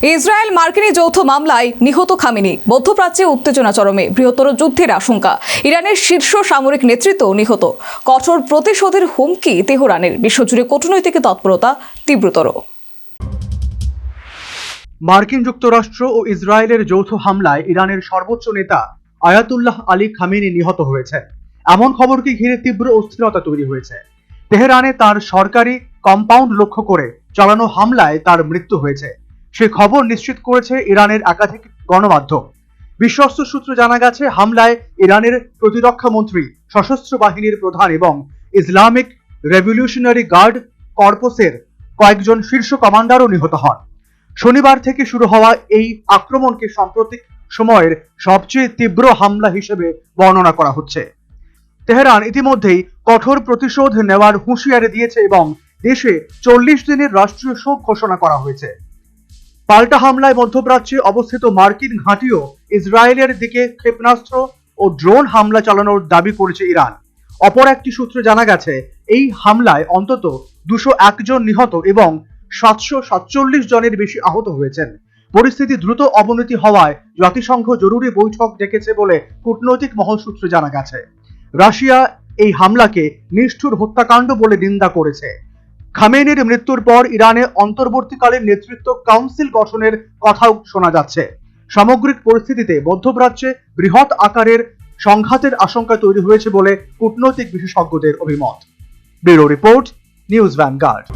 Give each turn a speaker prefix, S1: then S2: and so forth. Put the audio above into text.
S1: Israel মার্কিনী যৌথ মামলায় নিহত খামেনি, মধ্যপ্রাচ্যে উত্তেজনা চরমে, বৃহত্তর যুদ্ধের আশঙ্কা, ইরানের শীর্ষ সামরিক নেতৃত্ব নিহত, কঠোর প্রতিশোধের হুমকি তেহরানের, বিশ্বজুড়ে কূটনৈতিক তৎপরতা তীব্রতর।
S2: মার্কিন যুক্তরাষ্ট্র ও ইসরায়েলের যৌথ হামলায় ইরানের সর্বোচ্চ নেতা আয়াতুল্লাহ আলী খামেনি নিহত হয়েছেন। এমন খবরকে ঘিরে তীব্র অস্থিরতা তৈরি হয়েছে। তেহরানে তার সরকারি কম্পাউন্ড লক্ষ্য করে চালানো হামলায় তার মৃত্যু হয়েছে, সে খবর নিশ্চিত করেছে ইরানের একাধিক গণমাধ্যম। বিশ্বস্ত সূত্রে জানা গেছে, হামলায় ইরানের প্রতিরক্ষা মন্ত্রী, সশস্ত্র বাহিনীর প্রধান এবং ইসলামিক রেভলিউশনারি গার্ড কর্পসের কয়েকজন শীর্ষ কমান্ডারও নিহত হন। শনিবার থেকে শুরু হওয়া এই আক্রমণকে সাম্প্রতিক সময়ের সবচেয়ে তীব্র হামলা হিসেবে বর্ণনা করা হচ্ছে। তেহরান ইতিমধ্যেই কঠোর প্রতিশোধ নেওয়ার হুঁশিয়ারি দিয়েছে এবং দেশে 40 দিনের রাষ্ট্রীয় শোক ঘোষণা করা হয়েছে। পাল্টা হামলায় মধ্যপ্রাচ্যে অবস্থিত মার্কিন ঘাঁটিও ইসরায়েলের দিকে ক্ষেপণাস্ত্র ও ড্রোন হামলা চালানোর দাবি করেছে ইরান। অপর একটি সূত্রে জানা গেছে, এই হামলায় অন্তত 201 জন নিহত এবং 747 জনের বেশি আহত হয়েছেন। পরিস্থিতি দ্রুত অবনতি হওয়ায় জাতিসংঘ জরুরি বৈঠক ডেকেছে বলে কূটনৈতিক মহল সূত্রে জানা গেছে। রাশিয়া এই হামলাকে নিষ্ঠুর হত্যাকাণ্ড বলে নিন্দা করেছে। খামেনির মৃত্যুর পর ইরানে অন্তর্বর্তীকালীন নেতৃত্ব কাউন্সিল গঠনের কথাও শোনা যাচ্ছে। সামগ্রিক পরিস্থিতিতে মধ্যপ্রাচ্যে বৃহৎ আকারের সংঘাতের আশঙ্কা তৈরি হয়েছে বলে কূটনৈতিক বিশেষজ্ঞদের অভিমত। Bureau report, news vanguard.